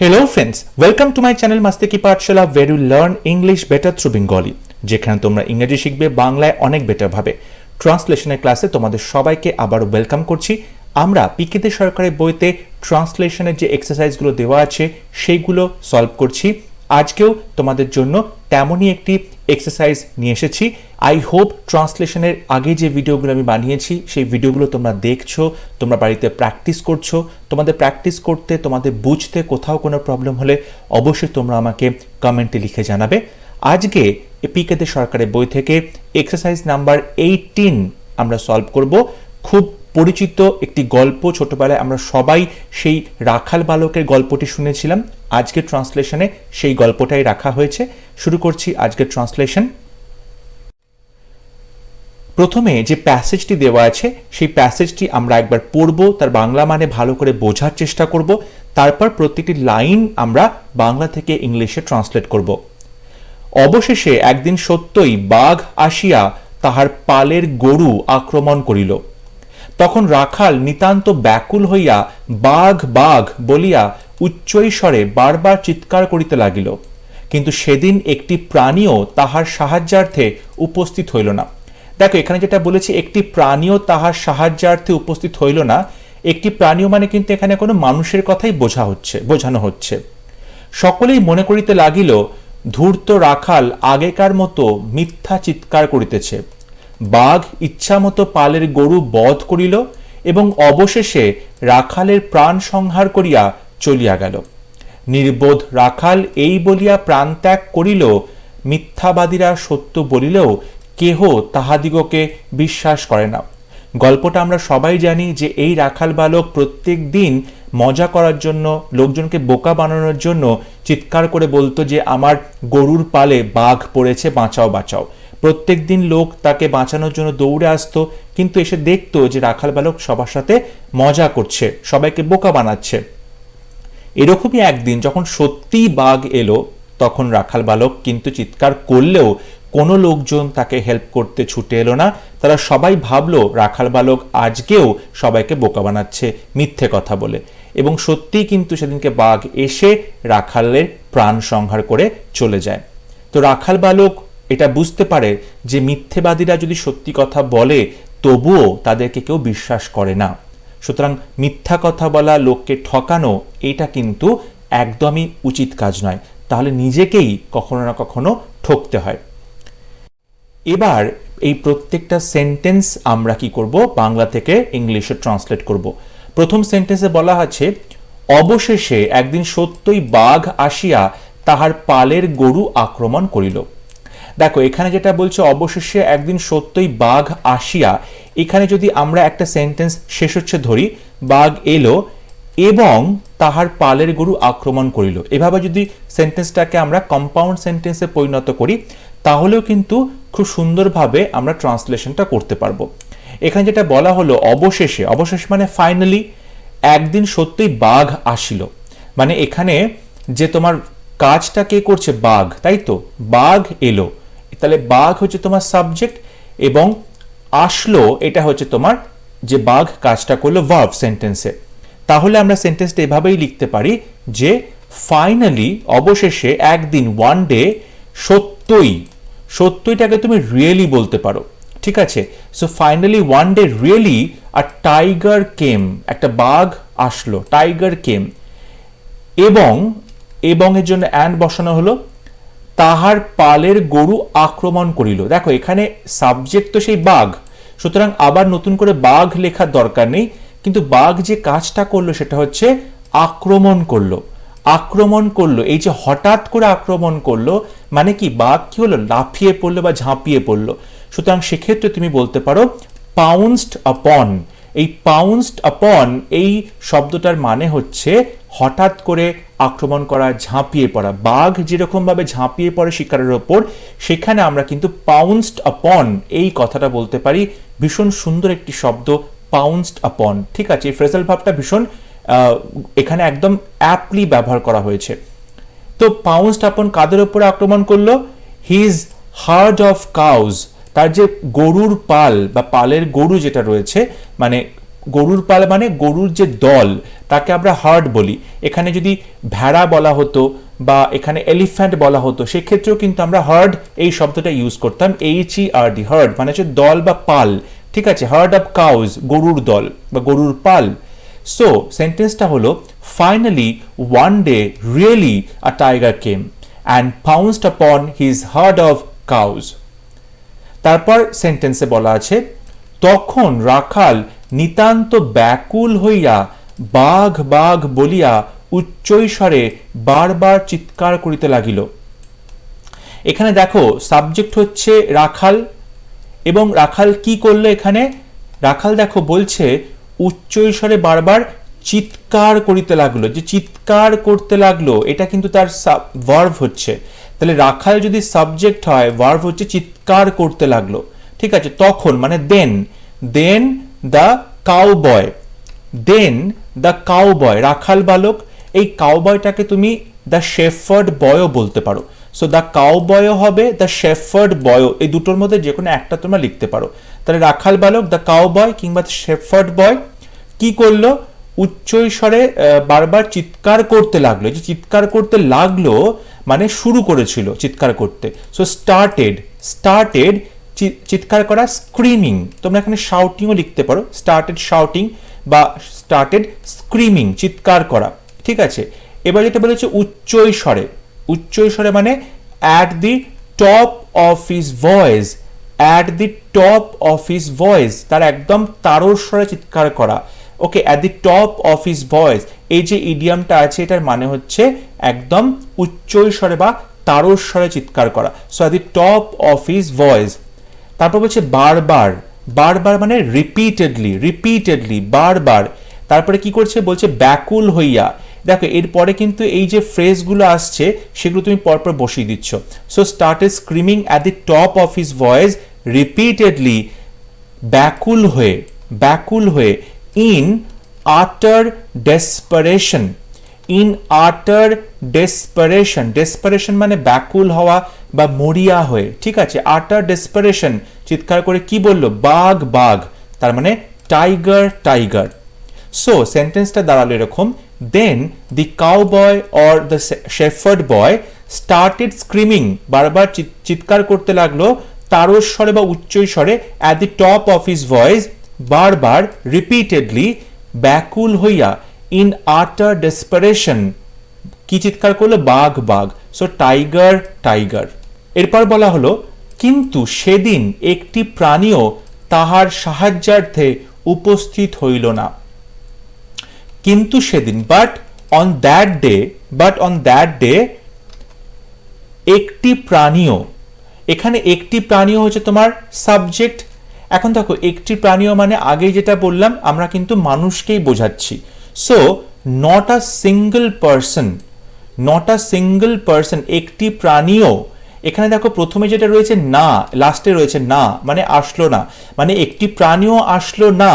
Hello friends, welcome to my channel Masti Ki Pathshala where you learn English better through Bengali. যেখানে তোমরা ইংরেজি শিখবে বাংলায় অনেক বেটার ভাবে। ট্রান্সলেশনের ক্লাসে তোমাদের সবাইকে আবারও ওয়েলকাম করছি। আমরা পিকেতে সরকারের বইতে ট্রান্সলেশনের যে এক্সারসাইজগুলো দেওয়া আছে সেইগুলো সলভ করছি। আজকেও তোমাদের জন্য তেমনই একটি এক্সারসাইজ নিয়ে এসেছি। আই হোপ ট্রান্সলেশনের আগে যে ভিডিওগুলো আমি বানিয়েছি সেই ভিডিওগুলো তোমরা দেখছো, তোমরা বাড়িতে প্র্যাকটিস করছো। তোমাদের প্র্যাকটিস করতে, তোমাদের বুঝতে কোথাও কোনো প্রবলেম হলে অবশ্যই তোমরা আমাকে কমেন্টে লিখে জানাবে। আজকে পিকেতে সরকারের বই থেকে এক্সারসাইজ নাম্বার 18 আমরা সলভ করব। খুব পরিচিত একটি গল্প, ছোটবেলায় আমরা সবাই সেই রাখাল বালকের গল্পটি শুনেছিলাম। আজকের ট্রান্সলেশনে সেই গল্পটাই রাখা হয়েছে। শুরু করছি আজকের ট্রান্সলেশন। প্রথমে যে প্যাসেজটি দেওয়া আছে সেই প্যাসেজটি আমরা একবার পড়ব, তার বাংলা মানে ভালো করে বোঝার চেষ্টা করব, তারপর প্রত্যেকটি লাইন আমরা বাংলা থেকে ইংলিশে ট্রান্সলেট করব। অবশেষে একদিন সত্যই বাঘ আসিয়া তাহার পালের গরু আক্রমণ করিল। তখন রাখাল নিতান্ত ব্যাকুল হইয়া বাঘ বাঘ বলিয়া উচ্চৈস্বরে বারবার চিৎকার করিতে লাগিল, কিন্তু সেদিন একটি প্রাণীও তাহার সাহায্যার্থে উপস্থিত হইল না। দেখো, এখানে যেটা বলেছি, একটি প্রাণীও তাহার সাহায্যার্থে উপস্থিত হইল না। একটি প্রাণীও মানে কিন্তু এখানে কোনো মানুষের কথাই বোঝানো হচ্ছে। সকলেই মনে করিতে লাগিল ধূর্ত রাখাল আগেকার মতো মিথ্যা চিৎকার করিতেছে। বাঘ ইচ্ছামতো পালের গরু বধ করিল এবং অবশেষে রাখালের প্রাণ সংহার করিয়া চলিয়া গেল। নির্বোধ রাখাল এই বলিয়া প্রাণ ত্যাগ করিল। মিথ্যাবাদীরা সত্য বলিলেও কেহ তাহাদিগকে বিশ্বাস করে না। গল্পটা আমরা সবাই জানি যে এই রাখাল বালক প্রত্যেক দিন মজা করার জন্য, লোকজনকে বোকা বানানোর জন্য চিৎকার করে বলতো যে আমার গরুর পালে বাঘ পড়েছে, বাঁচাও বাঁচাও। প্রত্যেক দিন লোক তাকে বাঁচানোর জন্য দৌড়ে আসতো, কিন্তু এসে দেখতো যে রাখাল বালক সবার সাথে মজা করছে, সবাইকে বোকা বানাচ্ছে। এরকমই একদিন যখন সত্যি বাঘ এলো, তখন রাখাল বালক কিন্তু চিৎকার করলেও কোনো লোকজন তাকে হেল্প করতে ছুটে এলো না। তারা সবাই ভাবলো রাখাল বালক আজকেও সবাইকে বোকা বানাচ্ছে মিথ্যে কথা বলে, এবং সত্যিই কিন্তু সেদিনকে বাঘ এসে রাখালের প্রাণ সংহার করে চলে যায়। তো রাখাল বালক এটা বুঝতে পারে যে মিথ্যেবাদীরা যদি সত্যি কথা বলে তবুও তাদেরকে কেউ বিশ্বাস করে না। সুতরাং মিথ্যা কথা বলা, লোককে ঠকানো, এটা কিন্তু একদমই উচিত কাজ নয়। তাহলে নিজেকেই কখনো না কখনো ঠকতে হয়। এবার এই প্রত্যেকটা সেন্টেন্স আমরা কি করব, বাংলা থেকে ইংলিশে ট্রান্সলেট করব। প্রথম সেন্টেন্সে বলা আছে অবশেষে একদিন সত্যই বাঘ আসিয়া তাহার পালের গরু আক্রমণ করিল। দেখো, এখানে যেটা বলছে অবশেষে একদিন সত্যই বাঘ আসিয়া, এখানে যদি আমরা একটা সেন্টেন্স শেষ হচ্ছে ধরি, বাঘ এলো এবং তাহার পালের গরু আক্রমণ করিল, এভাবে যদি সেন্টেন্সটাকে আমরা কম্পাউন্ড সেন্টেন্সে পরিণত করি তাহলেও কিন্তু খুব সুন্দরভাবে আমরা ট্রান্সলেশনটা করতে পারবো। এখানে যেটা বলা হলো অবশেষে, অবশেষ মানে ফাইনালি, একদিন সত্যই বাঘ আসিল, মানে এখানে যে তোমার কাজটা কে করছে, বাঘ, তাই তো, বাঘ এলো, তাহলে বাঘ হচ্ছে তোমার সাবজেক্ট এবং আসলো এটা হচ্ছে তোমার যে বাঘ কাজটা করলো ভার্ব সেন্টেন্সে। তাহলে আমরা সেন্টেন্সটা এভাবেই লিখতে পারি যে ফাইনালি, অবশেষে, একদিন, ওয়ান ডে, সত্যই, সত্যইটাকে তুমি রিয়েলি বলতে পারো, ঠিক আছে। So finally one day really a tiger came, একটা বাঘ আসলো, টাইগার কেম, এবং এর জন্য অ্যান্ড বসানো হলো, তাহার পালের গরু আক্রমণ করিল। দেখো, এখানে সাবজেক্ট তো সেই বাঘ, সুতরাং আবার নতুন করে বাঘ লেখার দরকার নেই, কিন্তু বাঘ যে কাজটা করলো সেটা হচ্ছে আক্রমণ করলো। আক্রমণ করলো, এই যে হঠাৎ করে আক্রমণ করলো মানে কি, বাঘ কি হলো, লাফিয়ে পড়লো বা ঝাঁপিয়ে পড়লো। সুতরাং সেক্ষেত্রে তুমি বলতে পারো পাউন্সড আপন। এই পাউন্সড আপন এই শব্দটার মানে হচ্ছে হঠাৎ করে আক্রমণ করা, ঝাঁপিয়ে পড়া। বাঘ যেরকম ভাবে ঝাঁপিয়ে পড়ে শিকারের ওপর, সেখানে আমরা কিন্তু পাউন্সড আপন এই কথাটা বলতে পারি। ভীষণ সুন্দর একটি শব্দ, পাউন্সড আপন, ঠিক আছে। এই ফ্রেজাল ভাবটা ভীষণ এখানে একদম অ্যাপলি ব্যবহার করা হয়েছে। তো পাউন্সড আপন কাদের উপরে আক্রমণ করলো, হিজ হার্ড অফ কাউজ, তার যে গরুর পাল বা পালের গরু যেটা রয়েছে, মানে গরুর পাল মানে গরুর যে দল তাকে আমরা হার্ড বলি। এখানে যদি ভেড়া বলা হতো বা এখানে এলিফ্যান্ট বলা হতো সেক্ষেত্রেও কিন্তু আমরা হার্ড এই শব্দটা ইউজ করতাম, HERD, হার্ড মানে হচ্ছে দল বা পাল, ঠিক আছে, হার্ড অফ কাউজ, গরুর দল বা গরুর পাল। সো সেন্টেন্সটা হলো finally one day really a tiger came and পাউন্সড upon his hard of cows. তারপর সেন্টেন্সে বলা আছে তখন রাখাল নিতান্ত ব্যাকুল হইয়া বাঘ বাঘ বলিয়া উচ্চৈস্বরে বারবার চিৎকার করিতে লাগিল। এখানে দেখো সাবজেক্ট হচ্ছে রাখাল এবং রাখাল কি করলো, এখানে রাখাল দেখো বলছে উচ্চৈস্বরে বারবার চিৎকার করিতে লাগলো। যে চিৎকার করতে লাগলো এটা কিন্তু তার ভার্ব হচ্ছে, তাহলে রাখাল যদি সাবজেক্ট হয় ভার্ব হচ্ছে চিৎকার করতে লাগলো, ঠিক আছে। তখন মানে then the cowboy, then the cowboy রাখাল বালক, এই কাউবয়টাকে তুমি দ্য শেফার্ড বয়ও বলতে পারো। সো দ্য কাউবয়ও হবে, দ্য শেফার্ড বয়ও, এই দুটোর মধ্যে যে কোনো একটা তোমরা লিখতে পারো। তাহলে রাখাল বালক দ্য কাউবয় কিংবা শেফার্ড বয় কি করলো, উচ্চৈস্বরে বারবার চিৎকার করতে লাগলো। যে চিৎকার করতে লাগলো মানে শুরু করেছিল চিৎকার করতে। সো স্টার্টেড চিৎকার করা, স্ক্রিমিং, তোমরা এখানে শাউটিংও লিখতে পারো, স্টার্টেড শাউটিং বা স্টার্টেড স্ক্রিমিং, চিৎকার করা, ঠিক আছে। এবার যেটা বলেছে উচ্চৈস্বরে মানে at the top of his voice, at the top of his voice, তার একদম তারস্বরে চিৎকার করা। Okay, at the top of his voice, এই যে ইডিয়ামটা আছে এটার মানে হচ্ছে একদম উচ্চৈস্বরে বা তারস্বরে চিৎকার করা। So at the top of his voice. তারপর বলছে বারবার, বারবার মানে রিপিটেডলি বারবার। তারপরে কি করছে বলছে ব্যাকুল হইয়া। দেখো এরপরে কিন্তু এই যে ফ্রেজগুলো আসছে সেগুলো তুমি পরপর বসিয়ে দিচ্ছ। So started screaming at the top of his voice repeatedly, ব্যাকুল হয়ে ইন আটার ডেসপারেশন, ডেসপারেশন মানে ব্যাকুল হওয়া বা মরিয়া হয়ে, ঠিক আছে। আটার ডেসপারেশন চিৎকার করে কি বললো, বাঘ বাঘ, তার মানে টাইগার। সো সেন্টেন্সটা দাঁড়ালো এরকম, then the cowboy or the shepherd boy started screaming, বারবার চিৎকার করতে লাগলো তারস্বরে বা উচ্চস্বরে, at the top of his voice, বারবার রিপিটেডলি, ব্যাকুল হইয়া, ইন আটার ডেসপারেশন, কি চিৎকার করলো, বাঘ বাঘ। So tiger. এরপর বলা হলো কিন্তু সেদিন একটি প্রাণীও তাহার সাহায্যার্থে উপস্থিত হইল না। কিন্তু সেদিন, বাট অন দ্যাট ডে একটি প্রাণীও, এখানে একটি প্রাণীও হচ্ছে তোমার সাবজেক্ট। এখন দেখো একটি প্রাণীও মানে আগে যেটা বললাম আমরা কিন্তু মানুষকেই বোঝাচ্ছি। So not a single person, একটি প্রাণীও। এখানে দেখো প্রথমে যেটা রয়েছে না, লাস্টে রয়েছে না মানে আসলো না, মানে একটি প্রাণীও আসলো না।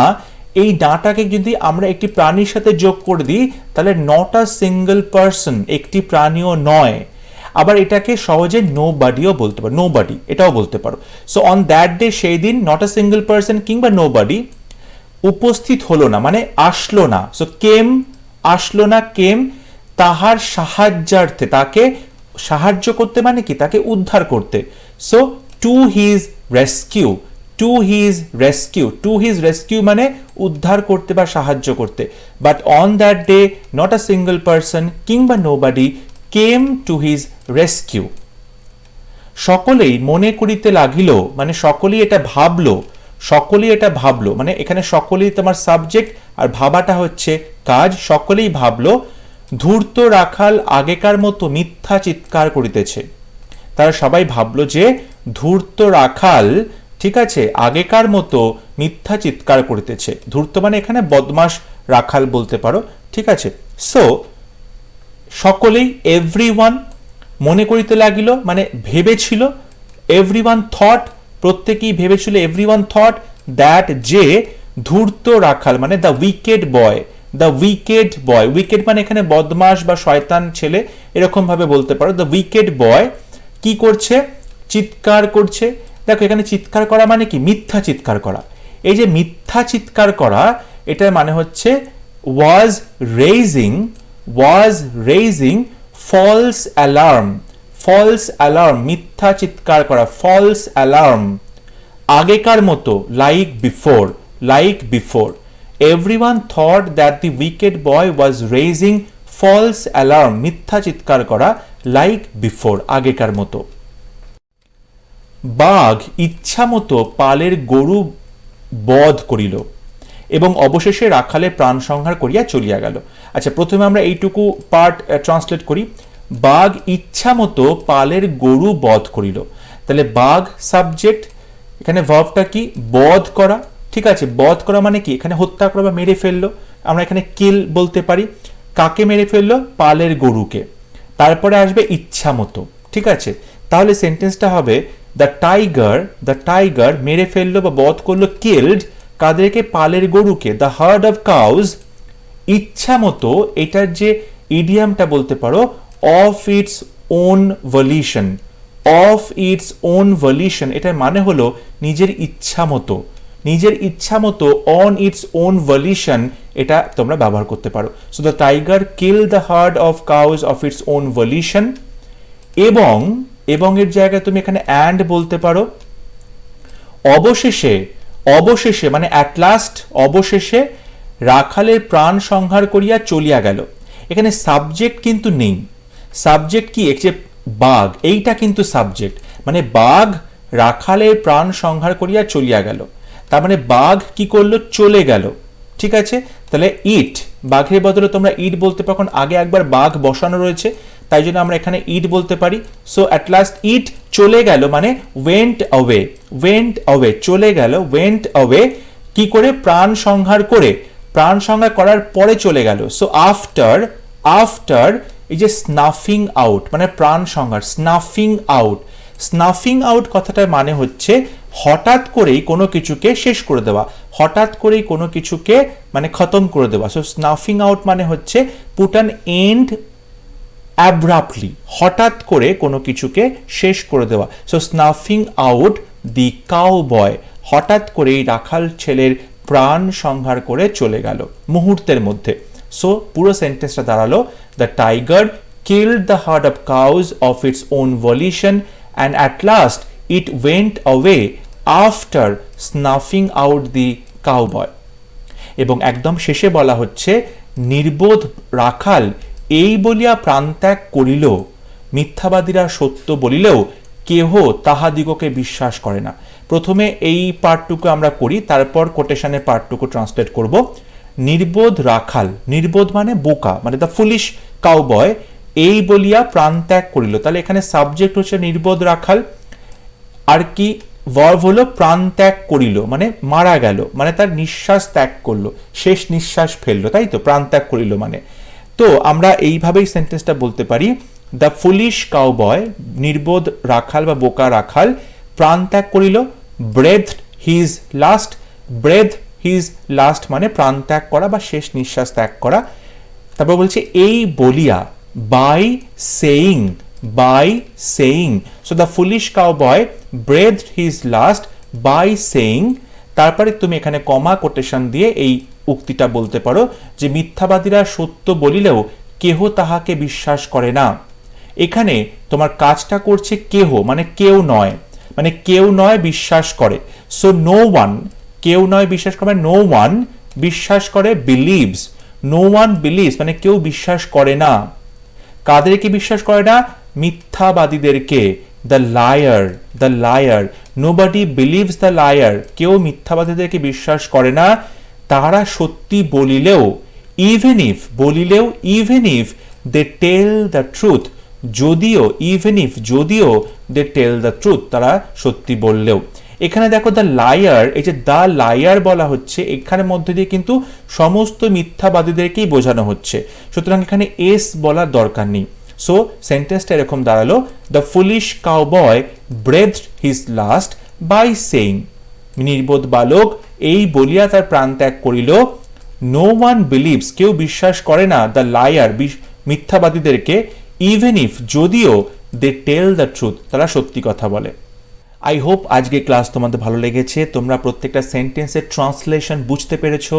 এই নাটাকে যদি আমরা একটি প্রাণীর সাথে যোগ করে দিই তাহলে নট আ সিঙ্গল পার্সন, একটি প্রাণীও নয়। আবার এটাকে সহজে নোবডিও বলতে পারো, নোবডি এটাও বলতে পারো। সো অন দ্যাট ডে, সেই দিন, নট আ সিঙ্গল পার্সন কিংবা নোবডি উপস্থিত হলো না মানে আসলো না। সো আসলো না, তাহার সাহায্যার্থে, তাকে সাহায্য করতে মানে কি, তাকে উদ্ধার করতে। সো টু হিজ রেস্কিউ মানে উদ্ধার করতে বা সাহায্য করতে। But on that day not a single person কিংবা nobody came to his rescue. সকলেই মনে করিতে লাগিল মানে সকলেই এটা ভাবলো, মানে এখানে সকলেই তোমার সাবজেক্ট আর ভাবাটা হচ্ছে কাজ। সকলেই ভাবলো ধূর্ত রাখাল আগেকার মতো মিথ্যা চিৎকার করিতেছে। তারা সবাই ভাবলো যে ধূর্ত রাখাল, ঠিক আছে, আগেকার মতো মিথ্যা চিৎকার করিতেছে। ধূর্ত মানে এখানে বদমাশ রাখাল বলতে পারো, ঠিক আছে। সো সকলেই, এভরিওয়ান, মনে করিতে লাগিল মানে ভেবেছিল, এভরিওয়ান থট, প্রত্যেকেই ভেবেছিল, এভরিওয়ান থট দ্যাট যে ধূর্ত রাখাল মানে দ্য উইকেড বয়, উইকেড মানে এখানে বদমাশ বা শয়তান ছেলে এরকম ভাবে বলতে পারো। দ্য উইকেড বয় কি করছে, চিৎকার করছে। দেখো এখানে চিৎকার করা মানে কি, মিথ্যা চিৎকার করা। এই যে মিথ্যা চিৎকার করা এটার মানে হচ্ছে was raising false alarm, মিথ্যা চিৎকার করা, false alarm, আগেকার মতো, like before, everyone thought that the wicked boy was raising false alarm, মিথ্যা চিৎকার করা, like before, আগেকার মতো। বাঘ ইচ্ছা মতো পালের গরু বধ করিল এবং অবশেষে রাখালের প্রাণ সংহার করিয়া চলিয়া গেল। আচ্ছা, প্রথমে আমরা এইটুকু পার্ট ট্রান্সলেট করি। বাঘ ইচ্ছা মতো পালের গরু বধ করিল, তাহলে বাঘ সাবজেক্ট, এখানে ভার্বটা কি, বধ করা। ঠিক আছে, বধ করা মানে কি, এখানে হত্যা করা বা মেরে ফেললো, আমরা এখানে কিল বলতে পারি। কাকে মেরে ফেললো, পালের গরুকে। তারপরে আসবে ইচ্ছা মতো। ঠিক আছে, তাহলে সেন্টেন্সটা হবে দ্য টাইগার মেরে ফেললো বা বধ করলো, কিল্ড, কাদেরকে, পালের গরুকে, দ্য হার্ড অফ কাউজ, ইচ্ছা মতো, এটার যে ইডিয়ামটা বলতে পারো, অফ ইটস ওন ভলিউশন, এটার মানে হলো নিজের ইচ্ছা মতো, অন ইটস ওন ভলিউশন, এটা তোমরা ব্যবহার করতে পারো। So the tiger kill the herd of cows of its own volition, এবং এর জায়গায় তুমি এখানে অ্যান্ড বলতে পারো। অবশেষে মানে অ্যাট লাস্ট, অবশেষে রাখালের প্রাণ সংহার করিয়া চলিয়া গেল। এখানে সাবজেক্ট কিন্তু নেই। সাবজেক্ট কি, বাঘ, এইটা কিন্তু সাবজেক্ট, মানে বাঘ রাখালের প্রাণ সংহার করিয়া চলিয়া গেল, তার মানে বাঘ কি করলো, চলে গেল। ঠিক আছে, তাহলে ইট, বাঘের বদলে তোমরা ইট বলতে পারো, কারণ আগে একবার বাঘ বসানো রয়েছে, তাই জন্য আমরা এখানে ইট বলতে পারি। সো অ্যাট লাস্ট ইট চলে গেল, মানে ওয়েন্ট অ্যাওয়ে, চলে গেল, ওয়েন্ট অ্যাওয়ে, কি করে, প্রাণ সংহার করার পরে চলে গেল। সো আফটার এই যে স্নাফিং আউট, মানে প্রাণ সংহার, স্নাফিং আউট কথাটার মানে হচ্ছে হঠাৎ করেই কোনো কিছুকে শেষ করে দেওয়া, হঠাৎ করেই কোনো কিছুকে মানে খতম করে দেওয়া। সো স্নাফিং আউট মানে হচ্ছে পুট অ্যান এন্ড অ্যাব্রাপ্টলি, হঠাৎ করে কোনো কিছুকে শেষ করে দেওয়া। So স্নাফিং out the cow boy, হঠাৎ করেই রাখাল ছেলের প্রাণ সংহার করে চলে গেল মুহূর্তের মধ্যে। সো পুরো সেন্টেন্সটা দাঁড়ালো, the tiger killed the herd of cows of its own volition and at last it went away after snuffing out the cowboy। এবং একদম শেষে বলা হচ্ছে, নির্বোধ রাখাল এই বলিয়া প্রাণত্যাগ করিল, মিথ্যাবাদীরা সত্য বলিলেও কেহ তাহাদিগকে বিশ্বাস করে না। প্রথমে এই পার্টটুকু আমরা করি, তারপর কোটেশনের পার্টটুকু ট্রান্সলেট করব। নির্বোধ রাখাল, নির্বোধ মানে বোকা, মানে দ্য ফুলিশ কাউবয়, এই বলিয়া প্রাণ ত্যাগ করিল, তাহলে এখানে সাবজেক্ট হচ্ছে নির্বোধ রাখাল, আর কি ভার্ব হলো প্রাণ ত্যাগ করিল, মানে মারা গেল, মানে তার নিঃশ্বাস ত্যাগ করলো, শেষ নিঃশ্বাস ফেললো, তাই তো, প্রাণ ত্যাগ করিল মানে। তো আমরা এইভাবেই সেন্টেন্সটা বলতে পারি, দ্য ফুলিশ কাউবয়, নির্বোধ রাখাল বা বোকা রাখাল, প্রাণ ত্যাগ করিল, ব্রেথ হিজ লাস্ট মানে প্রাণ ত্যাগ করা বা শেষ নিঃশ্বাস ত্যাগ করা। তারপর বলছে এই বলিয়া, by saying, so the foolish cowboy breathed his last by saying, তারপরে তুমি এখানে কমা কোটেশন দিয়ে এই উক্তিটা বলতে পারো যে মিথ্যাবাদীরা সত্য বলিলেও কেহ তাহাকে বিশ্বাস করে না। এখানে তোমার কাজটা করছে কেহ, মানে কেউ নয় বিশ্বাস করে। সো নো ওয়ান, কেউ নয় বিশ্বাস করে, নো ওয়ান বিশ্বাস করে, বিলিভস, নো ওয়ান বিলিভস মানে কেউ বিশ্বাস করে না। কাদেরকে বিশ্বাস করে না? মিথ্যাবাদীদেরকে। The liar, nobody believes the liar, কেউ মিথ্যাবাদীদেরকে বিশ্বাস করে না, তারা সত্যি বলিলেও, even if they tell the truth, যদিও দে টেল দ্য ট্রুথ, তারা সত্যি বললেও। এখানে দেখো দ্য লায়ার, এই যে দ্য লায়ার বলা হচ্ছে, এখানের মধ্যে দিয়ে কিন্তু সমস্ত মিথ্যাবাদীদেরকেই বোঝানো হচ্ছে, সুতরাং এখানে এস বলার দরকার নেই। সো সেন্টেন্সটা এরকম দাঁড়ালো, the foolish cowboy breathed his last by saying, নির্বোধ বালক এই বলিয়া তার প্রাণ ত্যাগ করিল, নো ওয়ান বিলিভস, কেউ বিশ্বাস করে না, দ্য লায়ার মিথ্যাবাদীদেরকে, ইভেন ইফ যদিও, দে টেল দ্য ট্রুথ, তারা সত্যি কথা বলে। আই হোপ আজকে ক্লাস তোমাদের ভালো লেগেছে, তোমরা প্রত্যেকটা সেন্টেন্সের ট্রান্সলেশন বুঝতে পেরেছো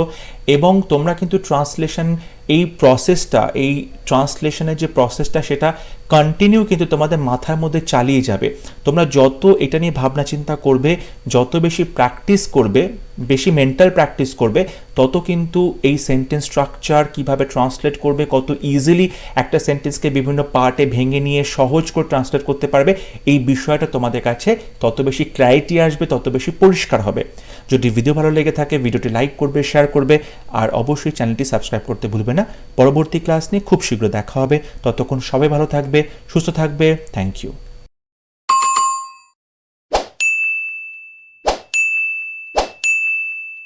এবং তোমরা কিন্তু ট্রান্সলেশন এই প্রসেসটা, এই ট্রান্সলেশনের যে প্রসেসটা সেটা কন্টিনিউ কিন্তু তোমাদের মাথার মধ্যে চালিয়ে যাবে। তোমরা যত এটা নিয়ে ভাবনা চিন্তা করবে, যত বেশি প্র্যাকটিস করবে, বেশি মেন্টাল প্র্যাকটিস করবে, তত কিন্তু এই সেন্টেন্স স্ট্রাকচার কিভাবে ট্রান্সলেট করবে, কত ইজিলি একটা সেন্টেন্সকে বিভিন্ন পার্টে ভেঙে নিয়ে সহজ করে ট্রান্সলেট করতে পারবে, এই বিষয়টা তোমাদের কাছে তত বেশি ক্ল্যারিটি আসবে, তত বেশি পরিষ্কার হবে। যদি ভিডিও ভালো লেগে থাকে ভিডিওটি লাইক করবে, শেয়ার করবে আর অবশ্যই চ্যানেলটি সাবস্ক্রাইব করতে ভুলবে না। পরবর্তী ক্লাস নিয়ে খুব শীঘ্র দেখা হবে, ততক্ষণ সবাই ভালো থাকবে, সুস্থ থাকবে। Thank you.